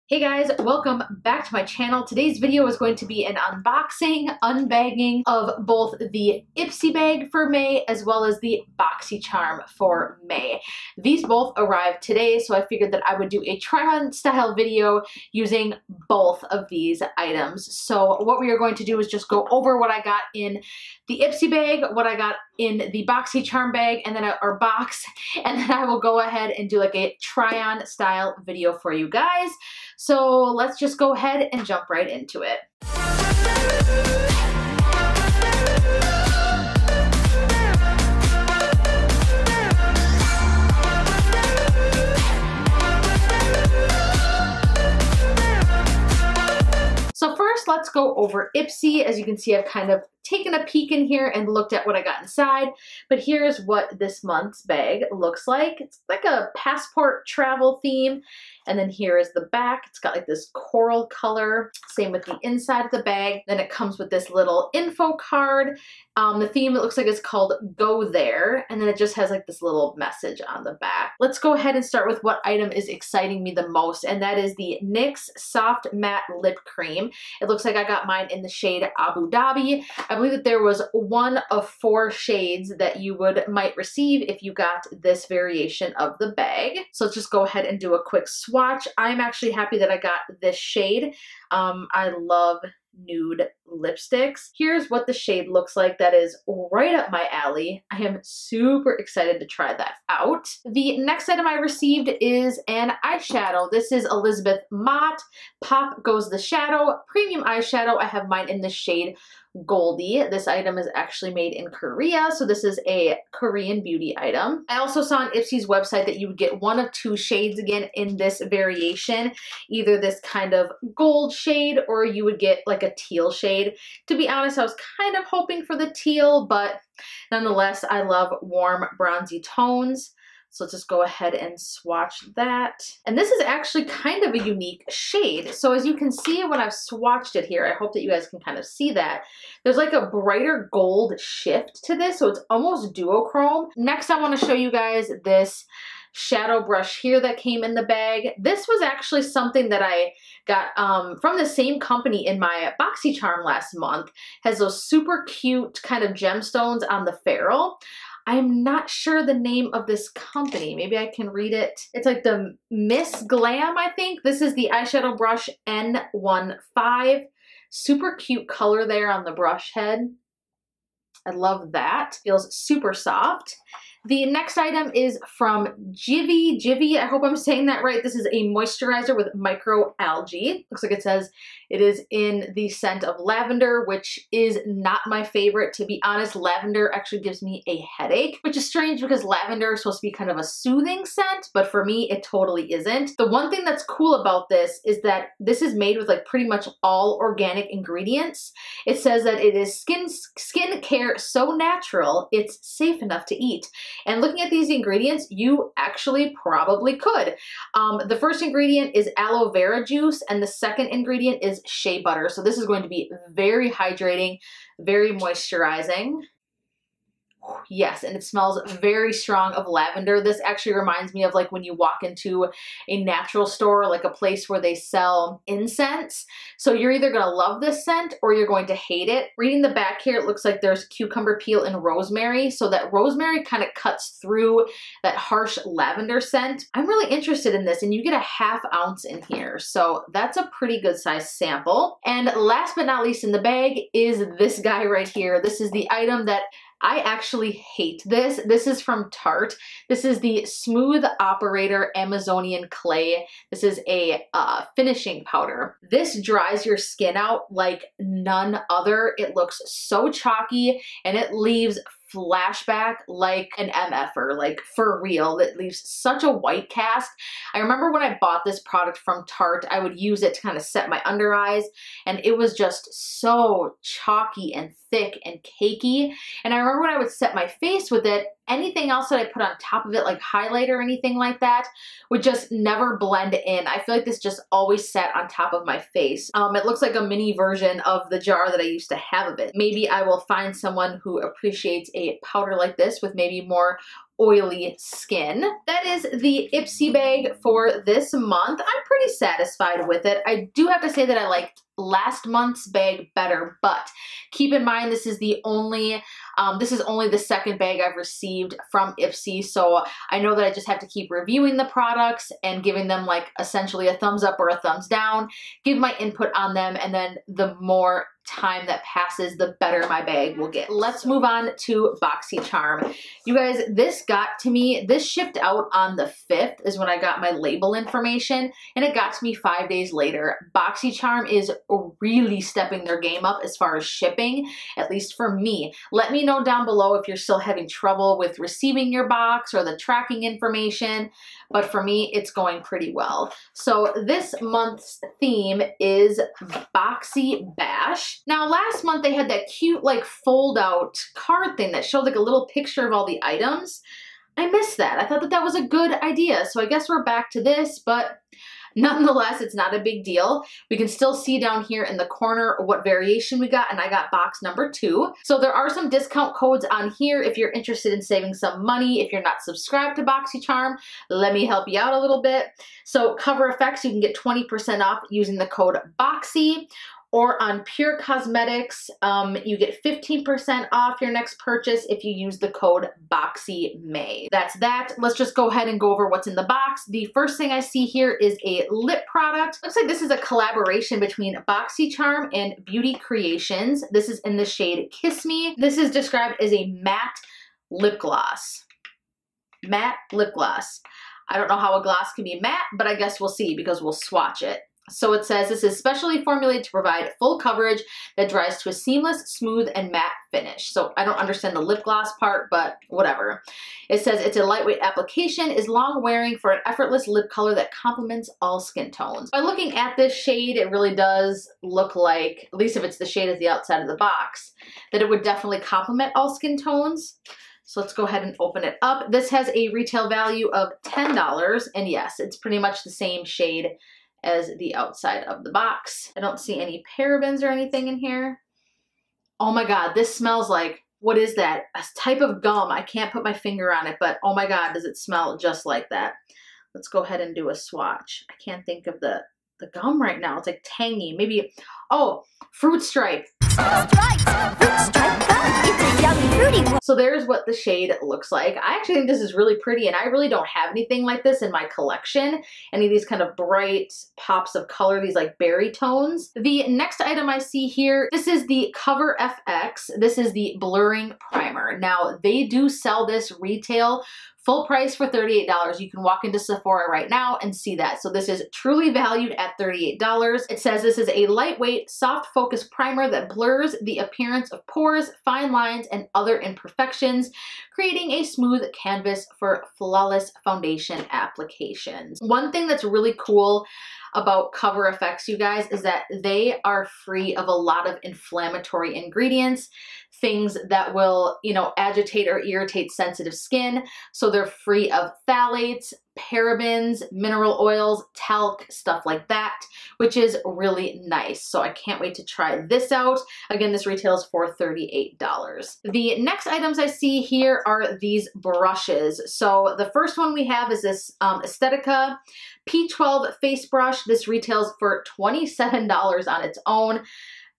Hey guys, welcome back to my channel. Today's video is going to be an unboxing, unbagging of both the Ipsy bag for May as well as the Boxycharm for May. These both arrived today, so I figured that I would do a try-on style video using both of these items. So what we are going to do is just go over what I got in the Ipsy bag, what I got in the Boxycharm bag, and then our box, and then I will go ahead and do like a try-on style video for you guys. So let's just go ahead and jump right into it. So first, let's go over Ipsy. As you can see, I've kind of taken a peek in here and looked at what I got inside, but here's what this month's bag looks like. It's like a passport travel theme, and then here is the back. It's got like this coral color, same with the inside of the bag. Then it comes with this little info card. The theme, it looks like it's called Go There, and then it just has like this little message on the back. Let's go ahead and start with what item is exciting me the most, and that is the NYX Soft Matte Lip Cream. It looks like I got mine in the shade Abu Dhabi. I believe that there was one of 4 shades that you might receive if you got this variation of the bag. So let's just go ahead and do a quick swatch. I'm actually happy that I got this shade. I love nude lipsticks. Here's what the shade looks like. That is right up my alley. I am super excited to try that out. The next item I received is an eyeshadow. This is Elizabeth Mott Pop Goes the Shadow Premium Eyeshadow. I have mine in the shade Goldie. This item is actually made in Korea, so this is a Korean beauty item. I also saw on Ipsy's website that you would get one of 2 shades again in this variation, either this kind of gold shade or you would get like a teal shade. To be honest, I was kind of hoping for the teal, but nonetheless, I love warm bronzy tones. So let's just go ahead and swatch that. And this is actually kind of a unique shade. So as you can see when I've swatched it here, I hope that you guys can kind of see that. There's like a brighter gold shift to this, so it's almost duochrome. Next, I want to show you guys this shadow brush here that came in the bag. This was actually something that I got from the same company in my Boxycharm last month. Has those super cute kind of gemstones on the ferrule. I'm not sure the name of this company. Maybe I can read it. It's like the Miss Glam, I think. This is the eyeshadow brush N15. Super cute color there on the brush head. I love that. Feels super soft. The next item is from Jivy. I hope I'm saying that right. This is a moisturizer with microalgae. Looks like it says it is in the scent of lavender, which is not my favorite. To be honest, lavender actually gives me a headache, which is strange because lavender is supposed to be kind of a soothing scent, but for me, it totally isn't. The one thing that's cool about this is that this is made with like pretty much all organic ingredients. It says that it is skin care so natural, it's safe enough to eat. And looking at these ingredients, you actually probably could. The first ingredient is aloe vera juice, and the second ingredient is shea butter. So this is going to be very hydrating, very moisturizing. Yes, and it smells very strong of lavender. This actually reminds me of like when you walk into a natural store, like a place where they sell incense. So you're either going to love this scent or you're going to hate it. Reading the back here, it looks like there's cucumber peel and rosemary. So that rosemary kind of cuts through that harsh lavender scent. I'm really interested in this, and you get a ½ ounce in here. So that's a pretty good size sample. And last but not least in the bag is this guy right here. This is the item that I actually hate this. This is from Tarte. This is the Smooth Operator Amazonian Clay. This is a finishing powder. This dries your skin out like none other. It looks so chalky and it leaves flashback like an MFer, like for real. It leaves such a white cast. I remember when I bought this product from Tarte, I would use it to kind of set my under eyes, and it was just so chalky and thick and cakey. And I remember when I would set my face with it, anything else that I put on top of it, like highlighter or anything like that, would just never blend in. I feel like this just always sat on top of my face. It looks like a mini version of the jar that I used to have of it. Maybe I will find someone who appreciates a powder like this with maybe more oily skin. That is the Ipsy bag for this month. I'm pretty satisfied with it. I do have to say that I liked last month's bag better, but keep in mind this is only the second bag I've received from Ipsy, so I know that I just have to keep reviewing the products and giving them like essentially a thumbs up or a thumbs down, give my input on them, and then the more time that passes, the better my bag will get. Let's move on to Boxycharm. You guys, this got to me, this shipped out on the 5th is when I got my label information, and it got to me 5 days later. Boxycharm is really stepping their game up as far as shipping, at least for me. Let me know down below if you're still having trouble with receiving your box or the tracking information, but for me, it's going pretty well. So this month's theme is Boxy Bash. Now last month they had that cute like fold out card thing that showed like a little picture of all the items. I missed that. I thought that that was a good idea. So I guess we're back to this, but nonetheless, it's not a big deal. We can still see down here in the corner what variation we got, and I got box number 2. So there are some discount codes on here if you're interested in saving some money. If you're not subscribed to Boxycharm, let me help you out a little bit. So Cover FX, you can get 20% off using the code BOXY. Or on Pure Cosmetics, you get 15% off your next purchase if you use the code BOXYMAY. That's that. Let's just go ahead and go over what's in the box. The first thing I see here is a lip product. Looks like this is a collaboration between Boxycharm and Beauty Creations. This is in the shade Kiss Me. This is described as a matte lip gloss. Matte lip gloss. I don't know how a gloss can be matte, but I guess we'll see because we'll swatch it. So it says this is specially formulated to provide full coverage that dries to a seamless, smooth, and matte finish. So I don't understand the lip gloss part, but whatever. It says it's a lightweight application, is long wearing for an effortless lip color that complements all skin tones. By looking at this shade, it really does look like, at least if it's the shade at the outside of the box, that it would definitely complement all skin tones. So let's go ahead and open it up. This has a retail value of $10, and yes, it's pretty much the same shade as the outside of the box. I don't see any parabens or anything in here. Oh my God, this smells like, what is that? A type of gum. I can't put my finger on it, but oh my God, does it smell just like that. Let's go ahead and do a swatch. I can't think of the gum right now. It's like tangy, maybe, oh, Fruit Stripe. That's right, Fruit Stripe gum. It's a yummy fruity one. So there's what the shade looks like. I actually think this is really pretty, and I really don't have anything like this in my collection. Any of these kind of bright pops of color, these like berry tones. The next item I see here, this is the Cover FX. This is the blurring primer. Now they do sell this retail full price for $38. You can walk into Sephora right now and see that. So this is truly valued at $38. It says this is a lightweight, soft focus primer that blurs the appearance of pores, fine lines, and other imperfections, creating a smooth canvas for flawless foundation applications. One thing that's really cool about Cover FX, you guys, is that they are free of a lot of inflammatory ingredients, things that will, you know, agitate or irritate sensitive skin. So they're free of phthalates, parabens, mineral oils, talc, stuff like that, which is really nice. So I can't wait to try this out. Again, this retails for $38. The next items I see here are these brushes. So the first one we have is this Estetica P12 face brush. This retails for $27 on its own.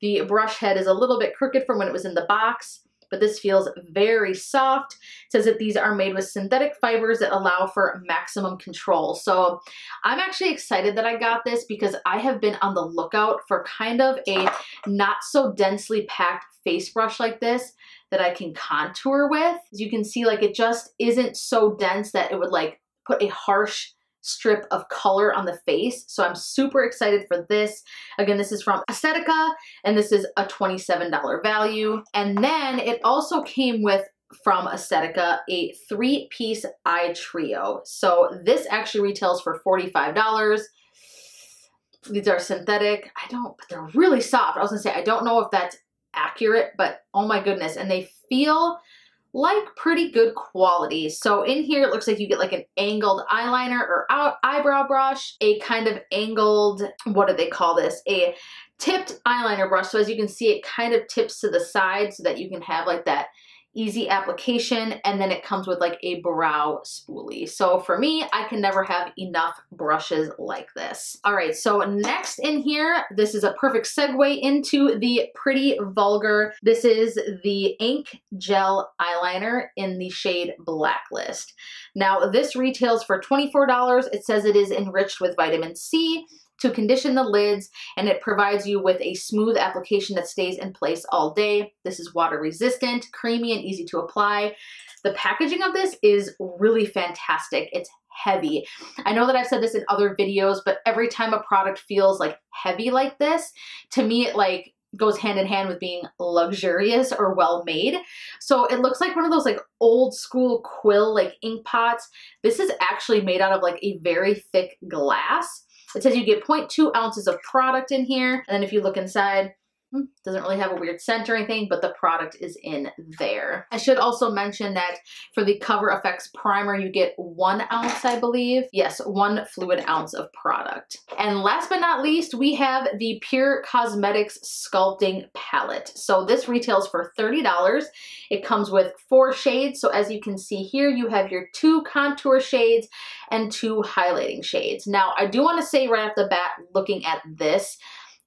The brush head is a little bit crooked from when it was in the box, but this feels very soft. It says that these are made with synthetic fibers that allow for maximum control. So I'm actually excited that I got this because I have been on the lookout for kind of a not so densely packed face brush like this that I can contour with. As you can see, like it just isn't so dense that it would like put a harsh strip of color on the face. So I'm super excited for this. Again, this is from Estetica, and this is a $27 value. And then it also came with, from Estetica, a 3-piece eye trio. So this actually retails for $45. These are synthetic. But they're really soft. I was gonna say, I don't know if that's accurate, but oh my goodness. And they feel like pretty good quality. So in here, it looks like you get like an angled eyeliner or eyebrow brush, a kind of angled, what do they call this? A tipped eyeliner brush. So as you can see, it kind of tips to the side so that you can have like that easy application, and then it comes with like a brow spoolie. So for me, I can never have enough brushes like this. All right, so next in here, this is a perfect segue into the Pretty Vulgar. This is the ink gel eyeliner in the shade Blacklist. Now this retails for $24. It says it is enriched with vitamin C to condition the lids, and it provides you with a smooth application that stays in place all day. This is water resistant, creamy, and easy to apply. The packaging of this is really fantastic. It's heavy. I know that I've said this in other videos, but every time a product feels like heavy like this, to me it like goes hand in hand with being luxurious or well made. So it looks like one of those like old school quill like ink pots. This is actually made out of like a very thick glass. It says you get 0.2 ounces of product in here. And then if you look inside, doesn't really have a weird scent or anything, but the product is in there. I should also mention that for the Cover FX primer, you get 1 ounce, I believe. Yes, 1 fluid ounce of product. And last but not least, we have the Pure Cosmetics Sculpting Palette. So this retails for $30. It comes with 4 shades. So as you can see here, you have your 2 contour shades and 2 highlighting shades. Now, I do want to say right off the bat, looking at this,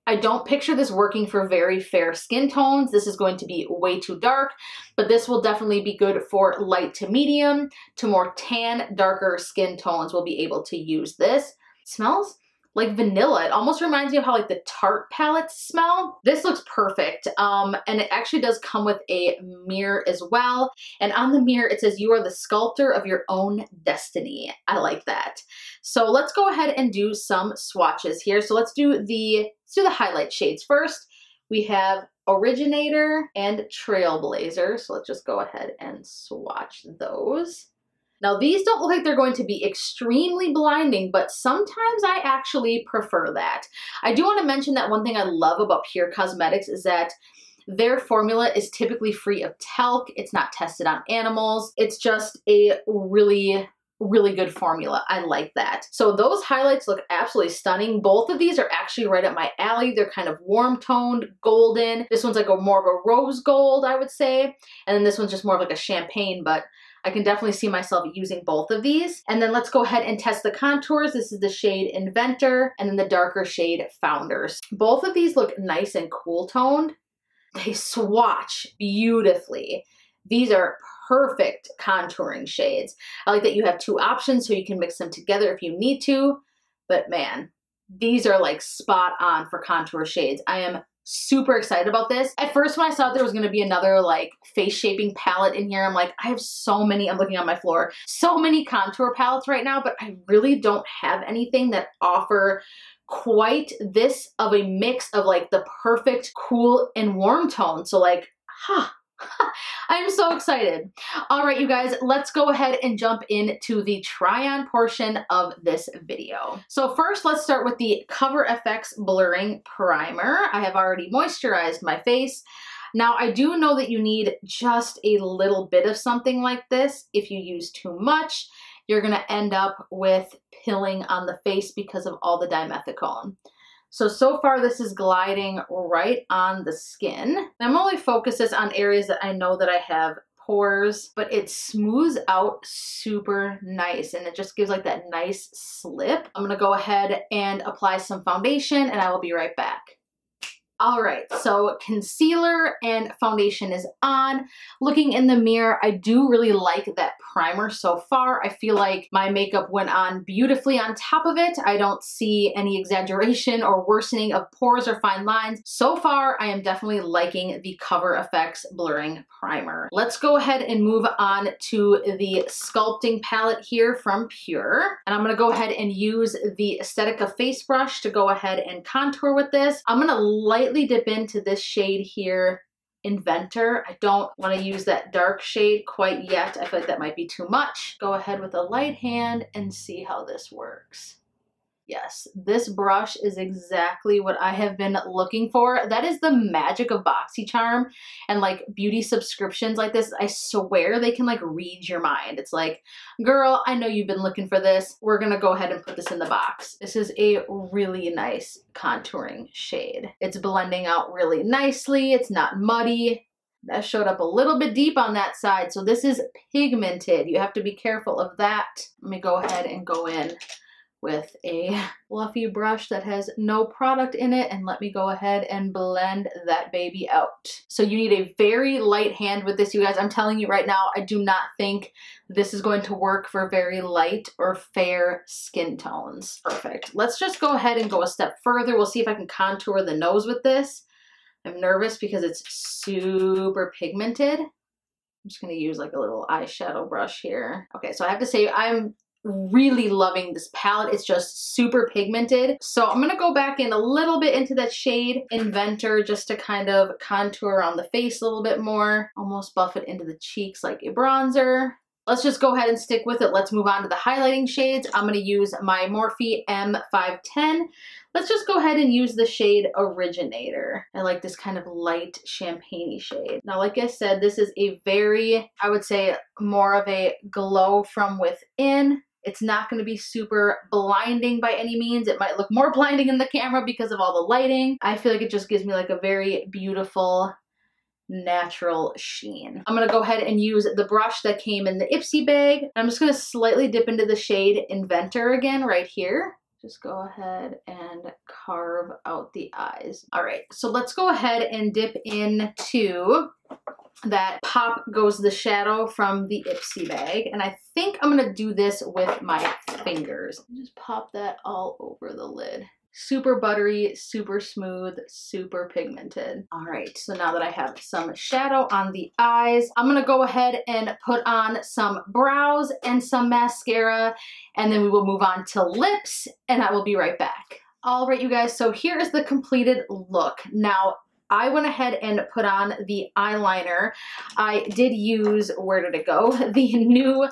I don't picture this working for very fair skin tones. This is going to be way too dark, but this will definitely be good for light to medium to more tan, darker skin tones will be able to use this. It smells like vanilla. It almost reminds me of how like the Tarte palettes smell. This looks perfect. And it actually does come with a mirror as well. And on the mirror, it says you are the sculptor of your own destiny. I like that. So let's go ahead and do some swatches here. So let's do the highlight shades first. We have Originator and Trailblazer. So let's just go ahead and swatch those. Now these don't look like they're going to be extremely blinding, but sometimes I actually prefer that. I do want to mention that one thing I love about Pure Cosmetics is that their formula is typically free of talc. It's not tested on animals. It's just a really good formula. I like that. So those highlights look absolutely stunning. Both of these are actually right up my alley. They're kind of warm toned, golden. This one's like more of a rose gold, I would say. And then this one's just more of like a champagne, but I can definitely see myself using both of these. And then let's go ahead and test the contours. This is the shade Inventor and then the darker shade Founders. Both of these look nice and cool toned. They swatch beautifully. These are perfect contouring shades. I like that you have 2 options so you can mix them together if you need to, but man, these are like spot on for contour shades. I am super excited about this. At first when I saw there was going to be another like face shaping palette in here, I'm like, I have so many, I'm looking on my floor, so many contour palettes right now, but I really don't have anything that offer quite this of a mix of like the perfect cool and warm tone. So like, I'm so excited. All right, you guys, let's go ahead and jump into the try-on portion of this video. So first, let's start with the Cover FX Blurring Primer. I have already moisturized my face. Now, I do know that you need just a little bit of something like this. If you use too much, you're gonna end up with pilling on the face because of all the dimethicone. So far this is gliding right on the skin. I'm only focused on areas that I know that I have pores, but it smooths out super nice and it just gives like that nice slip. I'm gonna go ahead and apply some foundation and I will be right back. All right, so concealer and foundation is on. Looking in the mirror, I do really like that primer so far. I feel like my makeup went on beautifully on top of it. I don't see any exaggeration or worsening of pores or fine lines. So far, I am definitely liking the Cover FX Blurring Primer. Let's go ahead and move on to the Sculpting palette here from Pure. And I'm gonna go ahead and use the Aesthetica face brush to go ahead and contour with this. I'm gonna lightly dip into this shade here, Inventor. I don't want to use that dark shade quite yet. I feel like that might be too much. Go ahead with a light hand and see how this works. Yes, this brush is exactly what I have been looking for. That is the magic of Boxycharm and like beauty subscriptions like this. I swear they can like read your mind. It's like, girl, I know you've been looking for this. We're gonna go ahead and put this in the box. This is a really nice contouring shade. It's blending out really nicely. It's not muddy. That showed up a little bit deep on that side. So this is pigmented. You have to be careful of that. Let me go ahead and go in with a fluffy brush that has no product in it, and let me go ahead and blend that baby out. So you need a very light hand with this, you guys. I'm telling you right now, I do not think this is going to work for very light or fair skin tones. Perfect. Let's just go ahead and go a step further. We'll see if I can contour the nose with this. I'm nervous because it's super pigmented. I'm just gonna use like a little eyeshadow brush here. Okay, so I have to say I'm really loving this palette. It's just super pigmented. So I'm gonna go back in a little bit into that shade Inventor just to kind of contour around the face a little bit more. Almost buff it into the cheeks like a bronzer. Let's just go ahead and stick with it. Let's move on to the highlighting shades. I'm gonna use my Morphe M510. Let's just go ahead and use the shade Originator. I like this kind of light champagne-y shade. Now, like I said, this is a very, I would say, more of a glow from within. It's not going to be super blinding by any means. It might look more blinding in the camera because of all the lighting. I feel like it just gives me like a very beautiful, natural sheen. I'm going to go ahead and use the brush that came in the Ipsy bag. I'm just going to slightly dip into the shade Inventor again right here. Just go ahead and carve out the eyes. All right, so let's go ahead and dip into that Pop Goes the Shadow from the Ipsy bag. And I think I'm gonna do this with my fingers. Just pop that all over the lid. Super buttery, super smooth, super pigmented. All right, so now that I have some shadow on the eyes, I'm gonna go ahead and put on some brows and some mascara, and then we will move on to lips, and I will be right back. All right, you guys, so here is the completed look. Now, I went ahead and put on the eyeliner. I did use, where did it go? The new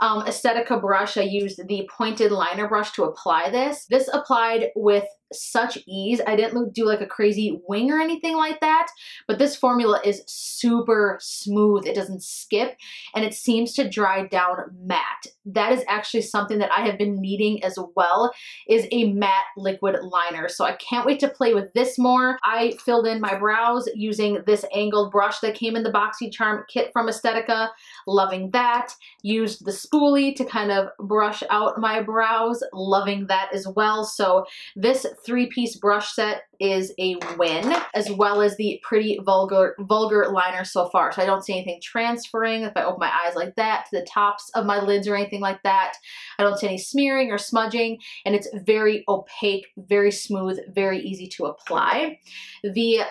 Estetica brush. I used the pointed liner brush to apply this. This applied with such ease. I didn't do like a crazy wing or anything like that, but this formula is super smooth. It doesn't skip, and it seems to dry down matte. That is actually something that I have been needing as well, is a matte liquid liner. So I can't wait to play with this more. I filled in my brows using this angled brush that came in the Boxycharm kit from Estetica. Loving that. Used the spoolie to kind of brush out my brows. Loving that as well. So this 3-piece brush set is a win, as well as the pretty vulgar liner so far. So I don't see anything transferring if I open my eyes like that to the tops of my lids or anything like that. I don't see any smearing or smudging, and it's very opaque, very smooth, very easy to apply. The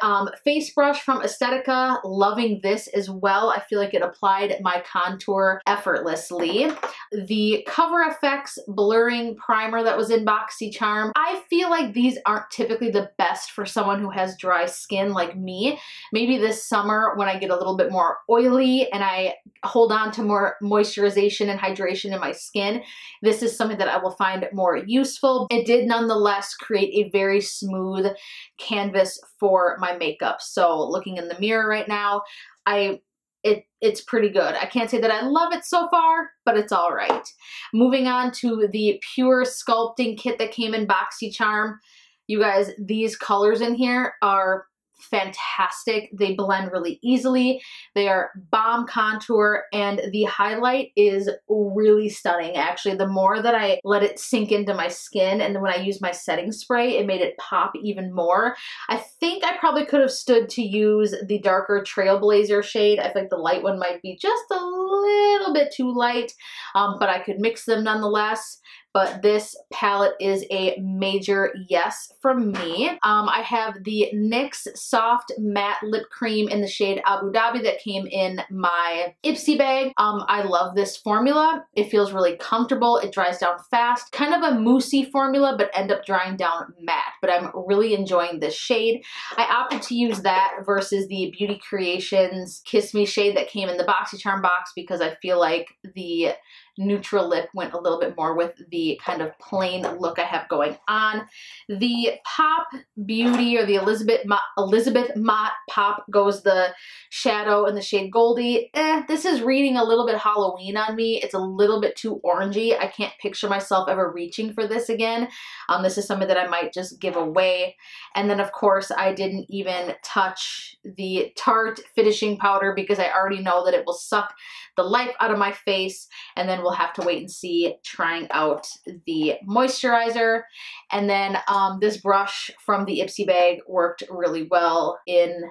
face brush from Estetica, loving this as well. I feel like it applied my contour effortlessly. The Cover FX blurring primer that was in Boxycharm, I feel like these aren't typically the best for someone who has dry skin like me. Maybe this summer when I get a little bit more oily and I hold on to more moisturization and hydration in my skin, this is something that I will find more useful. It did nonetheless create a very smooth canvas for my makeup. So looking in the mirror right now, it's pretty good. I can't say that I love it so far, but it's all right. Moving on to the Pure Sculpting Kit that came in Boxycharm. You guys, these colors in here are fantastic. They blend really easily. They are bomb contour, and the highlight is really stunning. Actually, the more that I let it sink into my skin, and then when I use my setting spray, it made it pop even more. I think I probably could have stood to use the darker Trailblazer shade. I think the light one might be just a little bit too light, but I could mix them nonetheless. But this palette is a major yes from me. I have the NYX Soft Matte Lip Cream in the shade Abu Dhabi that came in my Ipsy bag. I love this formula. It feels really comfortable. It dries down fast. Kind of a moussey formula, but end up drying down matte. But I'm really enjoying this shade. I opted to use that versus the Beauty Creations Kiss Me shade that came in the Boxycharm box because I feel like the neutral lip went a little bit more with the kind of plain look I have going on. The Pop Beauty or the Elizabeth Mott Pop goes the shadow in the shade Goldie. This is reading a little bit Halloween on me. It's a little bit too orangey. I can't picture myself ever reaching for this again. This is something that I might just give away. And then of course I didn't even touch the Tarte finishing powder because I already know that it will suck the life out of my face, and then we'll have to wait and see trying out the moisturizer. And then this brush from the Ipsy bag worked really well in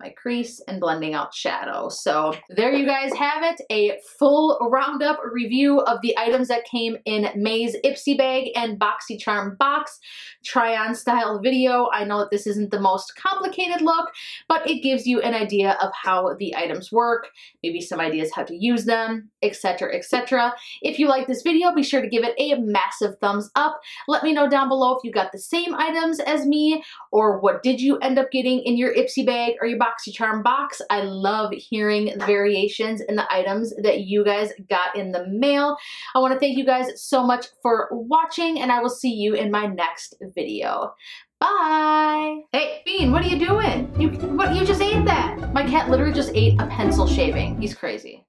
my crease and blending out shadow. So there you guys have it, a full roundup review of the items that came in May's Ipsy bag and Boxycharm box try-on style video. I know that this isn't the most complicated look, but it gives you an idea of how the items work, maybe some ideas how to use them, etc., etc. If you like this video, be sure to give it a massive thumbs up. Let me know down below if you got the same items as me, or what did you end up getting in your Ipsy bag or your Boxycharm box. I love hearing the variations in the items that you guys got in the mail. I want to thank you guys so much for watching, and I will see you in my next video. Bye! Hey, Bean, what are you doing? You just ate that. My cat literally just ate a pencil shaving. He's crazy.